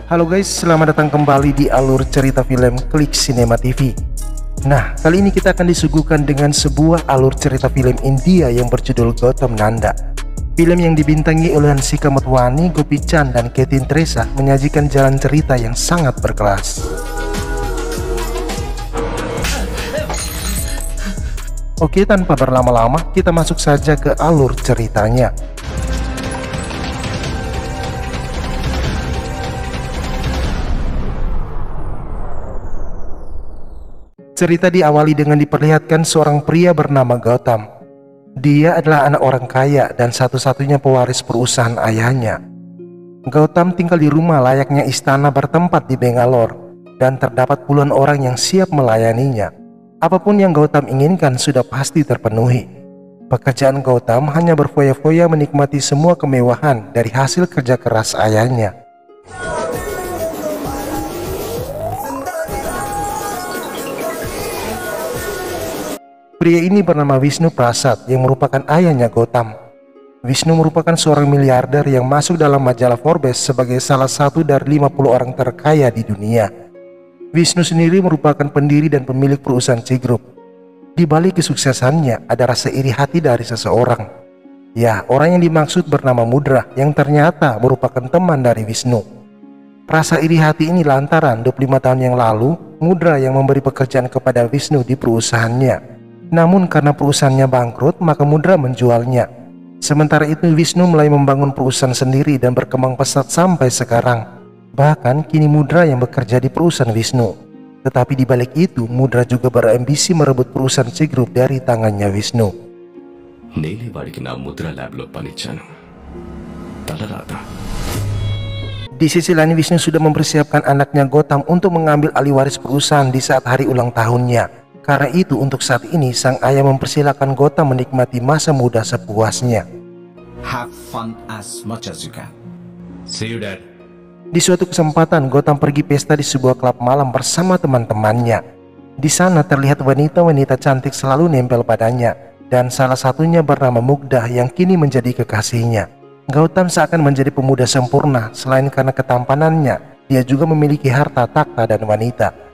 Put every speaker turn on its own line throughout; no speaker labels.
Halo guys, selamat datang kembali di alur cerita film Klik Cinema TV. Nah, kali ini kita akan disuguhkan dengan sebuah alur cerita film India yang berjudul Gautam Nanda. Film yang dibintangi oleh Hansika Motwani, Gopi Chan, dan Ketin Teresa menyajikan jalan cerita yang sangat berkelas. Oke, tanpa berlama-lama, kita masuk saja ke alur ceritanya. Cerita diawali dengan diperlihatkan seorang pria bernama Gautam. Dia adalah anak orang kaya dan satu-satunya pewaris perusahaan ayahnya. Gautam tinggal di rumah layaknya istana bertempat di Bangalore, dan terdapat puluhan orang yang siap melayaninya. Apapun yang Gautam inginkan sudah pasti terpenuhi. Pekerjaan Gautam hanya berfoya-foya menikmati semua kemewahan dari hasil kerja keras ayahnya. Pria ini bernama Vishnu Prasad yang merupakan ayahnya Gautam. Vishnu merupakan seorang miliarder yang masuk dalam majalah Forbes sebagai salah satu dari 50 orang terkaya di dunia. Vishnu sendiri merupakan pendiri dan pemilik perusahaan C Group. Di balik kesuksesannya ada rasa iri hati dari seseorang. Ya, orang yang dimaksud bernama Mudra yang ternyata merupakan teman dari Vishnu. Rasa iri hati ini lantaran 25 tahun yang lalu Mudra yang memberi pekerjaan kepada Vishnu di perusahaannya. Namun karena perusahaannya bangkrut, maka Mudra menjualnya. Sementara itu Vishnu mulai membangun perusahaan sendiri dan berkembang pesat sampai sekarang. Bahkan kini Mudra yang bekerja di perusahaan Vishnu. Tetapi di balik itu Mudra juga berambisi merebut perusahaan C Group dari tangannya Vishnu. Di sisi lain Vishnu sudah mempersiapkan anaknya Gautam untuk mengambil alih waris perusahaan di saat hari ulang tahunnya. Karena itu untuk saat ini sang ayah mempersilahkan Gautam menikmati masa muda sepuasnya.
Have fun as much as you can. See you dad.
Di suatu kesempatan Gautam pergi pesta di sebuah klub malam bersama teman-temannya. Di sana terlihat wanita-wanita cantik selalu nempel padanya, dan salah satunya bernama Mugdha yang kini menjadi kekasihnya. Gautam seakan menjadi pemuda sempurna. Selain karena ketampanannya, dia juga memiliki harta, takhta, dan wanita.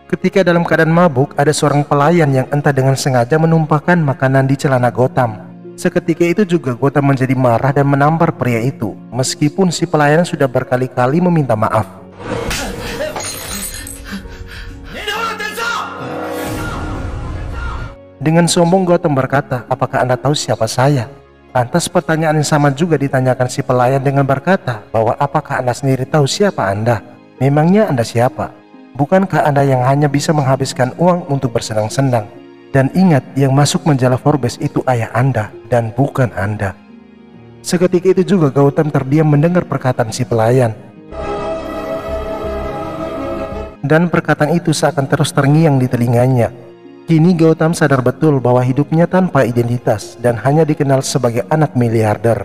Ketika dalam keadaan mabuk, ada seorang pelayan yang entah dengan sengaja menumpahkan makanan di celana Gautam. Seketika itu juga Gautam menjadi marah dan menampar pria itu, meskipun si pelayan sudah berkali-kali meminta maaf. Dengan sombong Gautam berkata, "Apakah Anda tahu siapa saya?" Lantas pertanyaan yang sama juga ditanyakan si pelayan dengan berkata bahwa apakah Anda sendiri tahu siapa Anda? Memangnya Anda siapa? Bukankah Anda yang hanya bisa menghabiskan uang untuk bersenang-senang? Dan ingat, yang masuk majalah Forbes itu ayah Anda dan bukan Anda. Seketika itu juga Gautam terdiam mendengar perkataan si pelayan. Dan perkataan itu seakan terus terngiang di telinganya. Kini Gautam sadar betul bahwa hidupnya tanpa identitas dan hanya dikenal sebagai anak miliarder.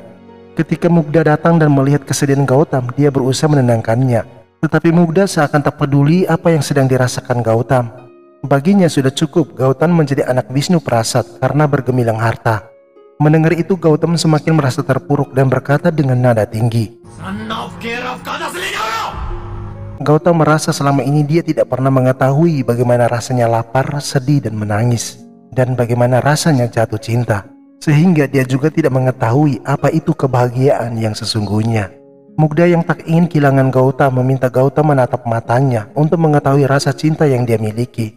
Ketika Mugdha datang dan melihat kesedihan Gautam, dia berusaha menenangkannya. Tetapi Mugdha seakan tak peduli apa yang sedang dirasakan Gautam. Baginya sudah cukup Gautam menjadi anak Vishnu Prasad karena bergemilang harta. Mendengar itu Gautam semakin merasa terpuruk dan berkata dengan nada tinggi. Gautam merasa selama ini dia tidak pernah mengetahui bagaimana rasanya lapar, sedih, dan menangis. Dan bagaimana rasanya jatuh cinta. Sehingga dia juga tidak mengetahui apa itu kebahagiaan yang sesungguhnya. Mugdha yang tak ingin kehilangan Gautam meminta Gautam menatap matanya untuk mengetahui rasa cinta yang dia miliki.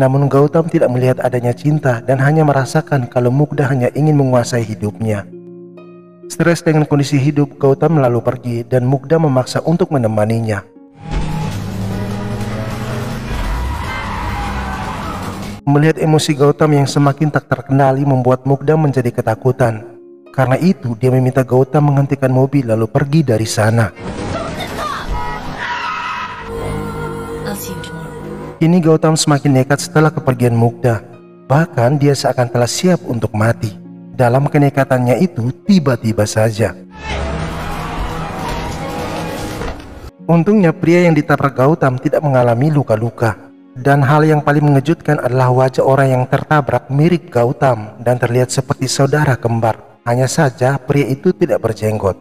Namun Gautam tidak melihat adanya cinta dan hanya merasakan kalau Mugdha hanya ingin menguasai hidupnya. Stres dengan kondisi hidup, Gautam lalu pergi dan Mugdha memaksa untuk menemaninya. Melihat emosi Gautam yang semakin tak terkendali membuat Mugdha menjadi ketakutan. Karena itu dia meminta Gautam menghentikan mobil lalu pergi dari sana. Kini Gautam semakin nekat setelah kepergian Mugdha. Bahkan dia seakan telah siap untuk mati. Dalam kenekatannya itu tiba-tiba saja. Untungnya pria yang ditabrak Gautam tidak mengalami luka-luka. Dan hal yang paling mengejutkan adalah wajah orang yang tertabrak mirip Gautam dan terlihat seperti saudara kembar. Hanya saja pria itu tidak berjenggot.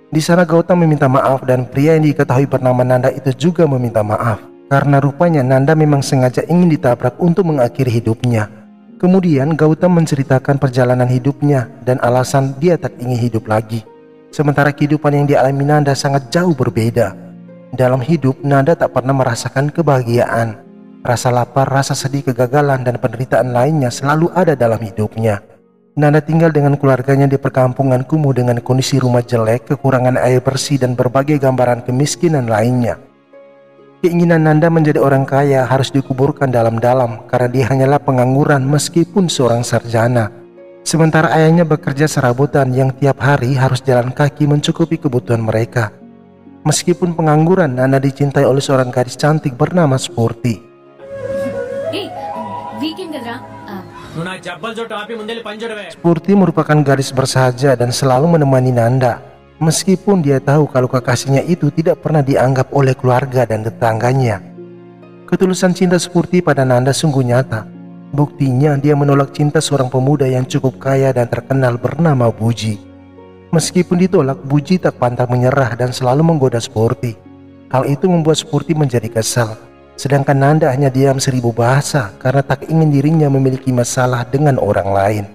Di sana Gautam meminta maaf dan pria yang diketahui bernama Nanda itu juga meminta maaf. Karena rupanya Nanda memang sengaja ingin ditabrak untuk mengakhiri hidupnya. Kemudian Gautam menceritakan perjalanan hidupnya dan alasan dia tak ingin hidup lagi. Sementara kehidupan yang dialami Nanda sangat jauh berbeda. Dalam hidup, Nanda tak pernah merasakan kebahagiaan. Rasa lapar, rasa sedih, kegagalan, dan penderitaan lainnya selalu ada dalam hidupnya. Nanda tinggal dengan keluarganya di perkampungan kumuh dengan kondisi rumah jelek, kekurangan air bersih, dan berbagai gambaran kemiskinan lainnya. Keinginan Nanda menjadi orang kaya harus dikuburkan dalam-dalam karena dia hanyalah pengangguran meskipun seorang sarjana. Sementara ayahnya bekerja serabutan yang tiap hari harus jalan kaki mencukupi kebutuhan mereka. Meskipun pengangguran, Nanda dicintai oleh seorang gadis cantik bernama Spurti. Spurti merupakan gadis bersahaja dan selalu menemani Nanda. Meskipun dia tahu kalau kekasihnya itu tidak pernah dianggap oleh keluarga dan tetangganya. Ketulusan cinta Spurti pada Nanda sungguh nyata. Buktinya dia menolak cinta seorang pemuda yang cukup kaya dan terkenal bernama Buji. Meskipun ditolak, Buji tak pantang menyerah dan selalu menggoda Spurti. Hal itu membuat Spurti menjadi kesal. Sedangkan Nanda hanya diam 1000 bahasa karena tak ingin dirinya memiliki masalah dengan orang lain.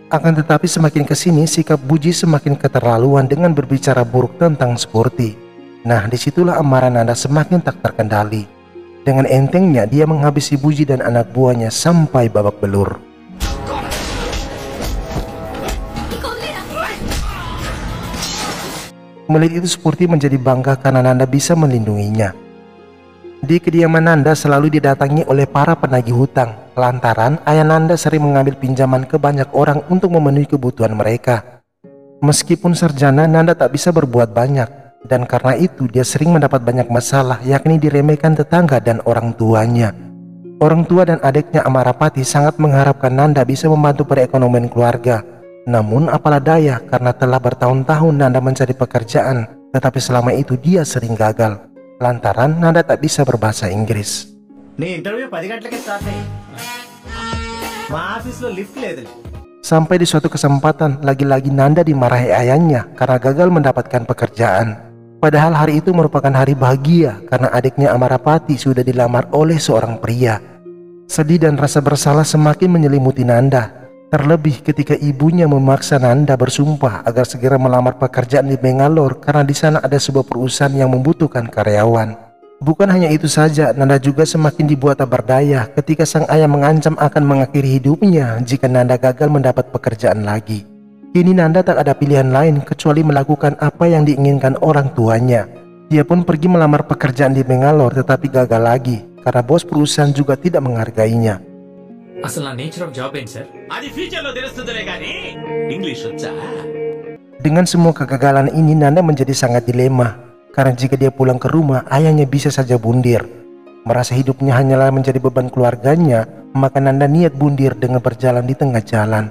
Akan tetapi semakin kesini sikap Buji semakin keterlaluan dengan berbicara buruk tentang Spurti. Nah, disitulah amarah Nanda semakin tak terkendali. Dengan entengnya dia menghabisi Buji dan anak buahnya sampai babak belur. Melihat itu Spurti menjadi bangga karena Nanda bisa melindunginya. Di kediaman Nanda selalu didatangi oleh para penagih hutang, lantaran ayah Nanda sering mengambil pinjaman ke banyak orang untuk memenuhi kebutuhan mereka. Meskipun sarjana, Nanda tak bisa berbuat banyak, dan karena itu dia sering mendapat banyak masalah, yakni diremehkan tetangga dan orang tuanya. Orang tua dan adiknya Amarapati sangat mengharapkan Nanda bisa membantu perekonomian keluarga. Namun apalah daya, karena telah bertahun-tahun Nanda mencari pekerjaan, tetapi selama itu dia sering gagal. Lantaran Nanda tak bisa berbahasa Inggris. Sampai di suatu kesempatan, lagi-lagi Nanda dimarahi ayahnya karena gagal mendapatkan pekerjaan. Padahal hari itu merupakan hari bahagia karena adiknya Amarapati sudah dilamar oleh seorang pria. Sedih dan rasa bersalah semakin menyelimuti Nanda. Terlebih ketika ibunya memaksa Nanda bersumpah agar segera melamar pekerjaan di Bangalore karena di sana ada sebuah perusahaan yang membutuhkan karyawan. Bukan hanya itu saja, Nanda juga semakin dibuat tak berdaya ketika sang ayah mengancam akan mengakhiri hidupnya jika Nanda gagal mendapat pekerjaan lagi. Kini Nanda tak ada pilihan lain kecuali melakukan apa yang diinginkan orang tuanya. Dia pun pergi melamar pekerjaan di Bangalore tetapi gagal lagi karena bos perusahaan juga tidak menghargainya. Dengan semua kegagalan ini, Nanda menjadi sangat dilema. Karena jika dia pulang ke rumah, ayahnya bisa saja bundir. Merasa hidupnya hanyalah menjadi beban keluarganya, maka Nanda niat bundir dengan berjalan di tengah jalan.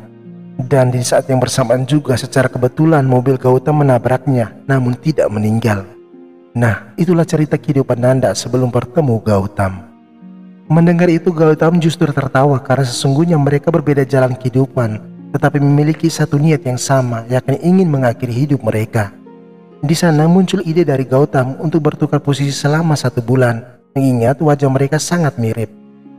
Dan di saat yang bersamaan juga secara kebetulan mobil Gautam menabraknya, namun tidak meninggal. Nah, itulah cerita kehidupan Nanda sebelum bertemu Gautam. Mendengar itu Gautam justru tertawa karena sesungguhnya mereka berbeda jalan kehidupan, tetapi memiliki satu niat yang sama, yakni ingin mengakhiri hidup mereka. Di sana muncul ide dari Gautam untuk bertukar posisi selama 1 bulan, mengingat wajah mereka sangat mirip.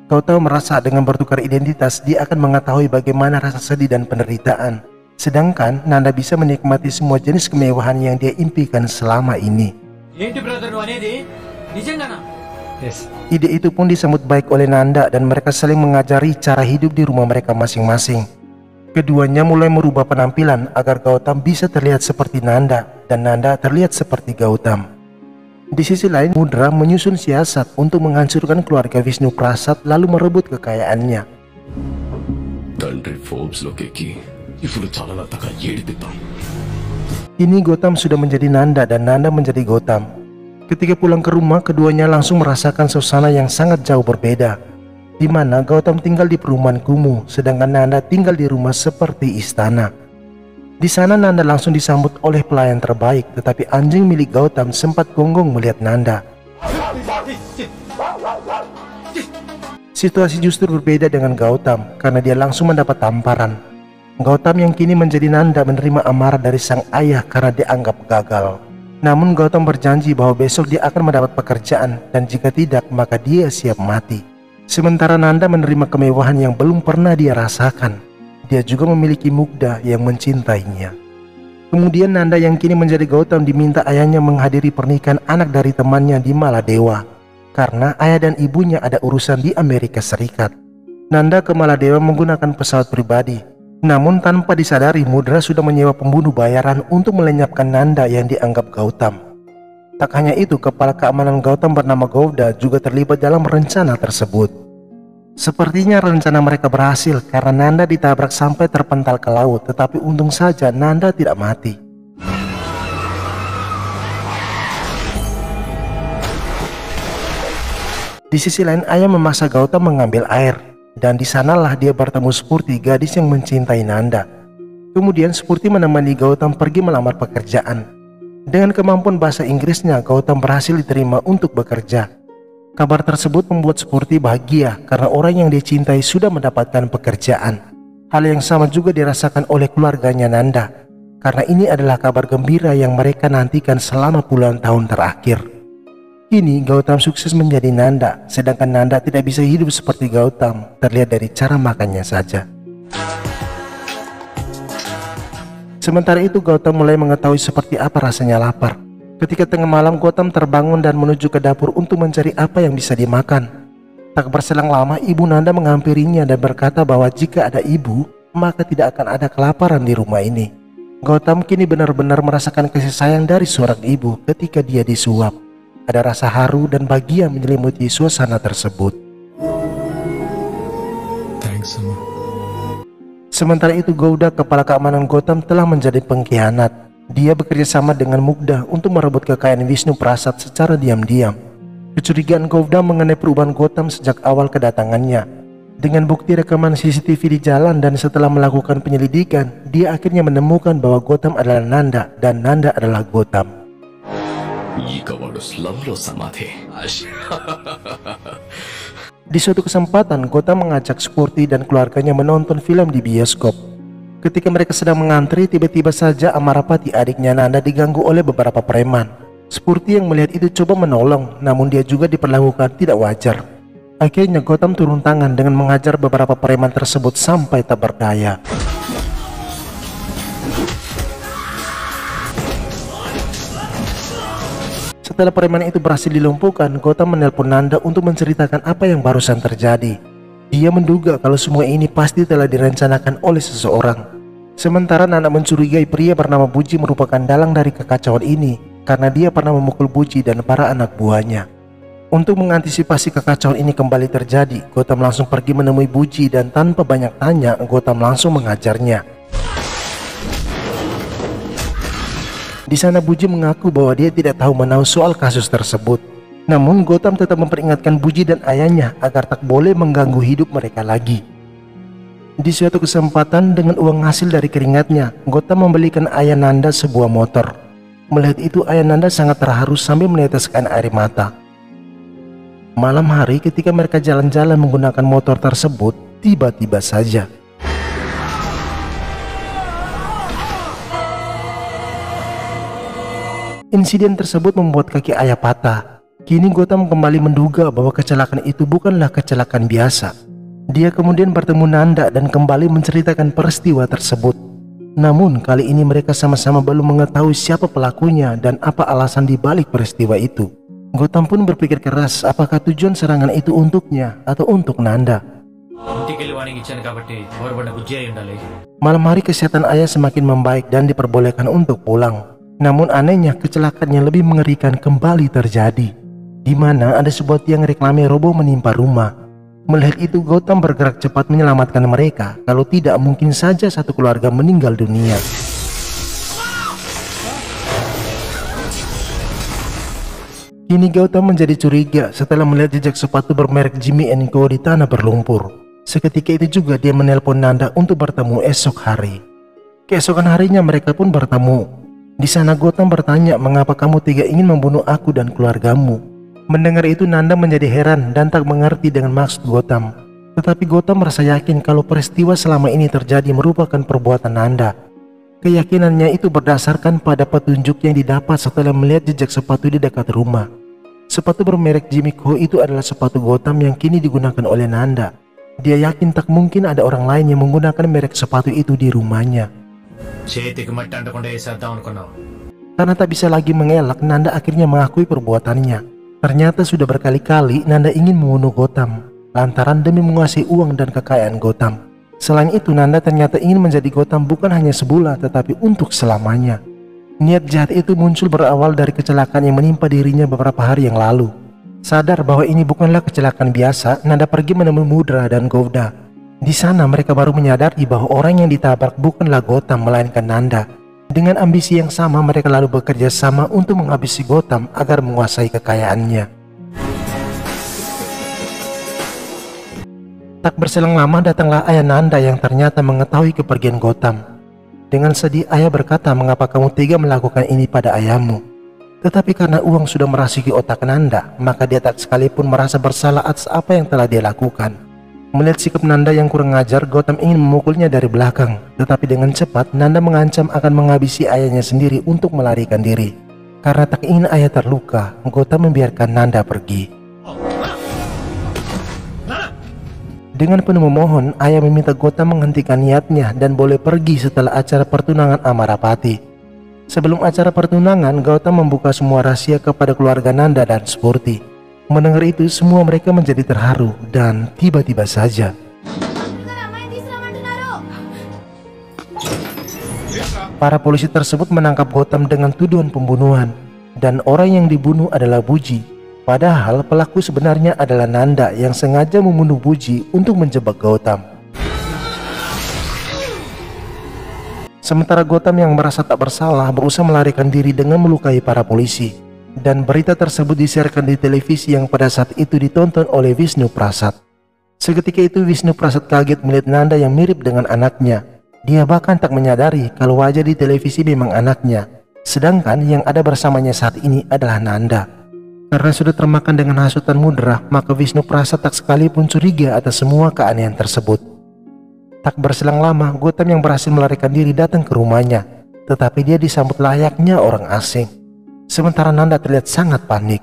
Gautam merasa dengan bertukar identitas dia akan mengetahui bagaimana rasa sedih dan penderitaan. Sedangkan Nanda bisa menikmati semua jenis kemewahan yang dia impikan selama ini. Yes. Ide itu pun disambut baik oleh Nanda dan mereka saling mengajari cara hidup di rumah mereka masing-masing. Keduanya mulai merubah penampilan agar Gautam bisa terlihat seperti Nanda dan Nanda terlihat seperti Gautam. Di sisi lain, Mudra menyusun siasat untuk menghancurkan keluarga Wisnu Prasad lalu merebut kekayaannya. Kini Gautam sudah menjadi Nanda dan Nanda menjadi Gautam. Ketika pulang ke rumah, keduanya langsung merasakan suasana yang sangat jauh berbeda, di mana Gautam tinggal di perumahan kumuh, sedangkan Nanda tinggal di rumah seperti istana. Di sana Nanda langsung disambut oleh pelayan terbaik, tetapi anjing milik Gautam sempat gonggong melihat Nanda. Situasi justru berbeda dengan Gautam karena dia langsung mendapat tamparan. Gautam yang kini menjadi Nanda menerima amarah dari sang ayah karena dianggap gagal. Namun Gautam berjanji bahwa besok dia akan mendapat pekerjaan dan jika tidak maka dia siap mati. Sementara Nanda menerima kemewahan yang belum pernah dia rasakan. Dia juga memiliki Mugdha yang mencintainya. Kemudian Nanda yang kini menjadi Gautam diminta ayahnya menghadiri pernikahan anak dari temannya di Maladewa. Karena ayah dan ibunya ada urusan di Amerika Serikat. Nanda ke Maladewa menggunakan pesawat pribadi. Namun tanpa disadari Mudra sudah menyewa pembunuh bayaran untuk melenyapkan Nanda yang dianggap Gautam. Tak hanya itu, kepala keamanan Gautam bernama Govda juga terlibat dalam rencana tersebut. Sepertinya rencana mereka berhasil karena Nanda ditabrak sampai terpental ke laut, tetapi untung saja Nanda tidak mati. Di sisi lain, ayah memaksa Gautam mengambil air, dan di sanalah dia bertemu Spurti, gadis yang mencintai Nanda. Kemudian Spurti menemani Gautam pergi melamar pekerjaan. Dengan kemampuan bahasa Inggrisnya, Gautam berhasil diterima untuk bekerja. Kabar tersebut membuat Spurti bahagia karena orang yang dia cintai sudah mendapatkan pekerjaan. Hal yang sama juga dirasakan oleh keluarganya Nanda, karena ini adalah kabar gembira yang mereka nantikan selama puluhan tahun terakhir. Kini Gautam sukses menjadi Nanda, sedangkan Nanda tidak bisa hidup seperti Gautam, terlihat dari cara makannya saja. Sementara itu Gautam mulai mengetahui seperti apa rasanya lapar. Ketika tengah malam Gautam terbangun dan menuju ke dapur untuk mencari apa yang bisa dimakan. Tak berselang lama ibu Nanda menghampirinya dan berkata bahwa jika ada ibu, maka tidak akan ada kelaparan di rumah ini. Gautam kini benar-benar merasakan kasih sayang dari seorang ibu ketika dia disuap. Ada rasa haru dan bahagia menyelimuti suasana tersebut.
Thanks, Amma.
Sementara itu Govda, kepala keamanan Gautam, telah menjadi pengkhianat. Dia bekerja sama dengan Mugdha untuk merebut kekayaan Wisnu Prasad secara diam-diam. Kecurigaan Govda mengenai perubahan Gautam sejak awal kedatangannya. Dengan bukti rekaman CCTV di jalan dan setelah melakukan penyelidikan, dia akhirnya menemukan bahwa Gautam adalah Nanda dan Nanda adalah Gautam. Di suatu kesempatan, Gautam mengajak Spurti dan keluarganya menonton film di bioskop. Ketika mereka sedang mengantri, tiba-tiba saja Amarapati, adiknya Nanda, diganggu oleh beberapa preman. Spurti yang melihat itu coba menolong, namun dia juga diperlakukan tidak wajar. Akhirnya Gautam turun tangan dengan mengajar beberapa preman tersebut sampai tak berdaya. Setelah preman itu berhasil dilumpuhkan, Gautam menelpon Nanda untuk menceritakan apa yang barusan terjadi. Dia menduga kalau semua ini pasti telah direncanakan oleh seseorang. Sementara Nanda mencurigai pria bernama Buji merupakan dalang dari kekacauan ini karena dia pernah memukul Buji dan para anak buahnya. Untuk mengantisipasi kekacauan ini kembali terjadi, Gautam langsung pergi menemui Buji dan tanpa banyak tanya, Gautam langsung menghajarnya. Di sana Buji mengaku bahwa dia tidak tahu menahu soal kasus tersebut. Namun Gautam tetap memperingatkan Buji dan ayahnya agar tak boleh mengganggu hidup mereka lagi. Di suatu kesempatan dengan uang hasil dari keringatnya, Gautam membelikan ayah Nanda sebuah motor. Melihat itu ayah Nanda sangat terharu sambil meneteskan air mata. Malam hari ketika mereka jalan-jalan menggunakan motor tersebut, tiba-tiba saja insiden tersebut membuat kaki ayah patah. Kini Gautam kembali menduga bahwa kecelakaan itu bukanlah kecelakaan biasa. Dia kemudian bertemu Nanda dan kembali menceritakan peristiwa tersebut. Namun kali ini mereka sama-sama belum mengetahui siapa pelakunya dan apa alasan dibalik peristiwa itu. Gautam pun berpikir keras apakah tujuan serangan itu untuknya atau untuk Nanda. Malam hari kesehatan ayah semakin membaik dan diperbolehkan untuk pulang. Namun anehnya kecelakaan yang lebih mengerikan kembali terjadi, di mana ada sebuah tiang reklame roboh menimpa rumah. Melihat itu Gautam bergerak cepat menyelamatkan mereka, kalau tidak mungkin saja satu keluarga meninggal dunia. Kini Gautam menjadi curiga setelah melihat jejak sepatu bermerek Jimmy & Co di tanah berlumpur. Seketika itu juga dia menelpon Nanda untuk bertemu esok hari. Keesokan harinya mereka pun bertemu. Di sana Gautam bertanya, mengapa kamu tega ingin membunuh aku dan keluargamu? Mendengar itu Nanda menjadi heran dan tak mengerti dengan maksud Gautam. Tetapi Gautam merasa yakin kalau peristiwa selama ini terjadi merupakan perbuatan Nanda. Keyakinannya itu berdasarkan pada petunjuk yang didapat setelah melihat jejak sepatu di dekat rumah. Sepatu bermerek Jimmy Coo itu adalah sepatu Gotham yang kini digunakan oleh Nanda. Dia yakin tak mungkin ada orang lain yang menggunakan merek sepatu itu di rumahnya. Karena tak bisa lagi mengelak, Nanda akhirnya mengakui perbuatannya. Ternyata sudah berkali-kali Nanda ingin membunuh Gotham lantaran demi menguasai uang dan kekayaan Gotham. Selain itu, Nanda ternyata ingin menjadi Gotham bukan hanya sebulan tetapi untuk selamanya. Niat jahat itu muncul berawal dari kecelakaan yang menimpa dirinya beberapa hari yang lalu. Sadar bahwa ini bukanlah kecelakaan biasa, Nanda pergi menemui Mudra dan Govda. Di sana mereka baru menyadari bahwa orang yang ditabrak bukanlah Gotham melainkan Nanda. Dengan ambisi yang sama, mereka lalu bekerja sama untuk menghabisi Gotham agar menguasai kekayaannya. Tak berselang lama datanglah ayah Nanda yang ternyata mengetahui kepergian Gotham. Dengan sedih ayah berkata, "Mengapa kamu tega melakukan ini pada ayahmu?" Tetapi karena uang sudah merasuki otak Nanda, maka dia tak sekalipun merasa bersalah atas apa yang telah dia lakukan. Melihat sikap Nanda yang kurang ajar, Gotham ingin memukulnya dari belakang. Tetapi dengan cepat Nanda mengancam akan menghabisi ayahnya sendiri untuk melarikan diri. Karena tak ingin ayah terluka, Gotham membiarkan Nanda pergi. Dengan penuh memohon, ayah meminta Gotham menghentikan niatnya dan boleh pergi setelah acara pertunangan Amarapati. Sebelum acara pertunangan, Gotham membuka semua rahasia kepada keluarga Nanda dan Spurti. Mendengar itu, semua mereka menjadi terharu dan tiba-tiba saja para polisi tersebut menangkap Gotham dengan tuduhan pembunuhan, dan orang yang dibunuh adalah Buji. Padahal pelaku sebenarnya adalah Nanda yang sengaja membunuh Buji untuk menjebak Gotham. Sementara Gotham yang merasa tak bersalah berusaha melarikan diri dengan melukai para polisi. Dan berita tersebut disiarkan di televisi yang pada saat itu ditonton oleh Wisnu Prasad. Seketika itu Wisnu Prasad kaget melihat Nanda yang mirip dengan anaknya. Dia bahkan tak menyadari kalau wajah di televisi memang anaknya. Sedangkan yang ada bersamanya saat ini adalah Nanda. Karena sudah termakan dengan hasutan Mudra, maka Wisnu Prasad tak sekalipun curiga atas semua keanehan tersebut. Tak berselang lama, Gotham yang berhasil melarikan diri datang ke rumahnya. Tetapi dia disambut layaknya orang asing. Sementara Nanda terlihat sangat panik.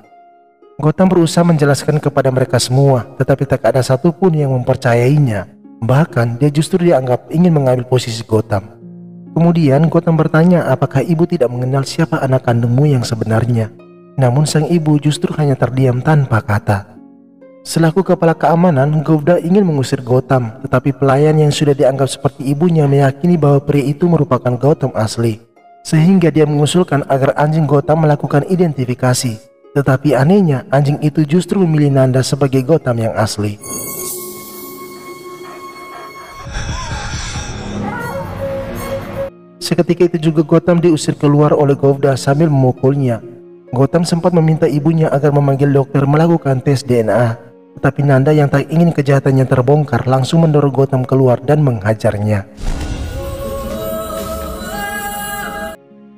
Gotham berusaha menjelaskan kepada mereka semua, tetapi tak ada satupun yang mempercayainya. Bahkan dia justru dianggap ingin mengambil posisi Gotham. Kemudian Gotham bertanya apakah ibu tidak mengenal siapa anak kandungmu yang sebenarnya. Namun sang ibu justru hanya terdiam tanpa kata. Selaku kepala keamanan, Govda ingin mengusir Gotham, tetapi pelayan yang sudah dianggap seperti ibunya meyakini bahwa pria itu merupakan Gotham asli. Sehingga dia mengusulkan agar anjing Gotham melakukan identifikasi. Tetapi anehnya, anjing itu justru memilih Nanda sebagai Gotham yang asli. Seketika itu juga Gotham diusir keluar oleh Govda sambil memukulnya. Gotham sempat meminta ibunya agar memanggil dokter melakukan tes DNA. Tetapi Nanda yang tak ingin kejahatannya terbongkar langsung mendorong Gotham keluar dan menghajarnya.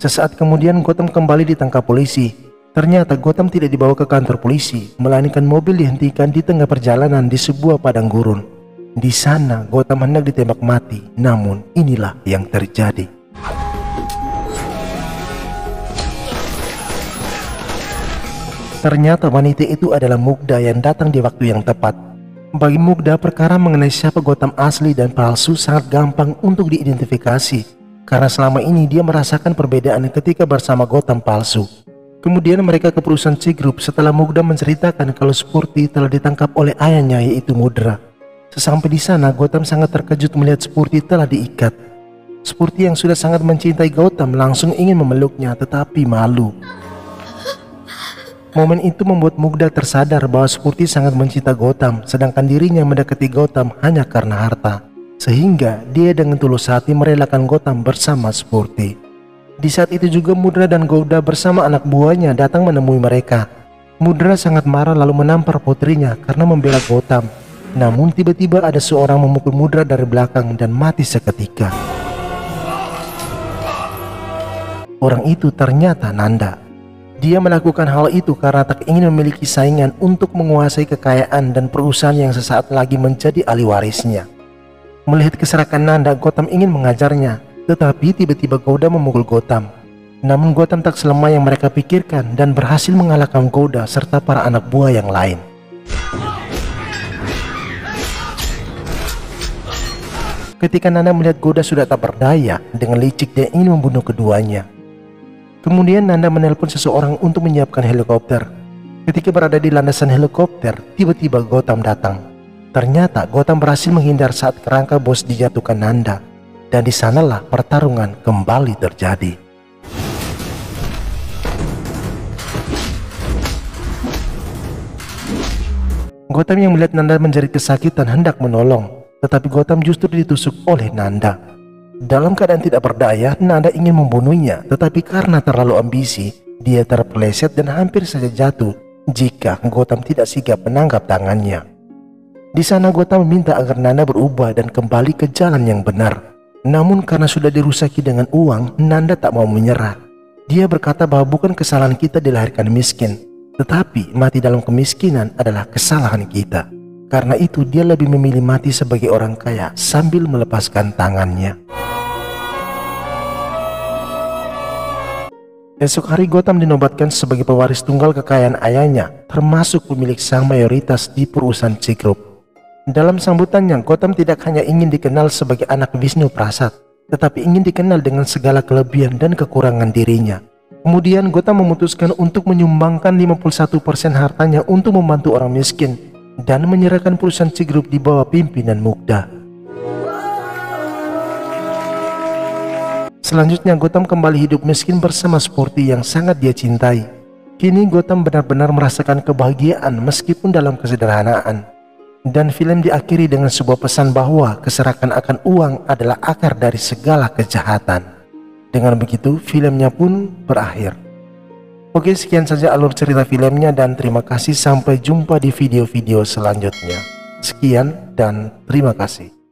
Sesaat kemudian Gotham kembali ditangkap polisi. Ternyata Gotham tidak dibawa ke kantor polisi, melainkan mobil dihentikan di tengah perjalanan di sebuah padang gurun. Di sana Gotham hendak ditembak mati, namun inilah yang terjadi. Ternyata wanita itu adalah Mugda yang datang di waktu yang tepat. Bagi Mugda, perkara mengenai siapa Gotham asli dan palsu sangat gampang untuk diidentifikasi, karena selama ini dia merasakan perbedaan ketika bersama Gotham palsu. Kemudian mereka ke perusahaan C-Group setelah Mugda menceritakan kalau Spurti telah ditangkap oleh ayahnya yaitu Mudra. Sesampai di sana, Gotham sangat terkejut melihat Spurti telah diikat. Spurti yang sudah sangat mencintai Gotham langsung ingin memeluknya tetapi malu. Momen itu membuat Mugda tersadar bahwa Spurti sangat mencinta Gotham, sedangkan dirinya mendekati Gotham hanya karena harta. Sehingga dia dengan tulus hati merelakan Gotham bersama Spurti. Di saat itu juga Mudra dan Govda bersama anak buahnya datang menemui mereka. Mudra sangat marah lalu menampar putrinya karena membela Gotham. Namun tiba-tiba ada seorang memukul Mudra dari belakang dan mati seketika. Orang itu ternyata Nanda. Dia melakukan hal itu karena tak ingin memiliki saingan untuk menguasai kekayaan dan perusahaan yang sesaat lagi menjadi ahli warisnya. Melihat keserakan Nanda, Gotham ingin mengajarnya. Tetapi tiba-tiba Gotham memukul Gotham. Namun Gotham tak selemah yang mereka pikirkan dan berhasil mengalahkan Gotham serta para anak buah yang lain. Ketika Nanda melihat Gotham sudah tak berdaya, dengan licik dia ingin membunuh keduanya. Kemudian Nanda menelpon seseorang untuk menyiapkan helikopter. Ketika berada di landasan helikopter, tiba-tiba Gotham datang. Ternyata Gotham berhasil menghindar saat kerangka bos dijatuhkan Nanda. Dan di sanalah pertarungan kembali terjadi. Gotham yang melihat Nanda menjerit kesakitan hendak menolong. Tetapi Gotham justru ditusuk oleh Nanda. Dalam keadaan tidak berdaya, Nanda ingin membunuhnya, tetapi karena terlalu ambisi, dia terpeleset dan hampir saja jatuh jika Gotham tidak sigap menangkap tangannya. Di sana Gotham meminta agar Nanda berubah dan kembali ke jalan yang benar. Namun karena sudah dirusaki dengan uang, Nanda tak mau menyerah. Dia berkata bahwa bukan kesalahan kita dilahirkan miskin, tetapi mati dalam kemiskinan adalah kesalahan kita. Karena itu dia lebih memilih mati sebagai orang kaya sambil melepaskan tangannya. Esok hari Gotham dinobatkan sebagai pewaris tunggal kekayaan ayahnya, termasuk pemilik saham mayoritas di perusahaan Citigroup. Dalam sambutannya, Gotham tidak hanya ingin dikenal sebagai anak Wisnu Prasad, tetapi ingin dikenal dengan segala kelebihan dan kekurangan dirinya. Kemudian Gotham memutuskan untuk menyumbangkan 51% hartanya untuk membantu orang miskin dan menyerahkan perusahaan Citigroup di bawah pimpinan Mugdha. Selanjutnya Gotham kembali hidup miskin bersama Sporty yang sangat dia cintai. Kini Gotham benar-benar merasakan kebahagiaan meskipun dalam kesederhanaan. Dan film diakhiri dengan sebuah pesan bahwa keserakan akan uang adalah akar dari segala kejahatan. Dengan begitu filmnya pun berakhir. Oke, sekian saja alur cerita filmnya dan terima kasih, sampai jumpa di video-video selanjutnya. Sekian dan terima kasih.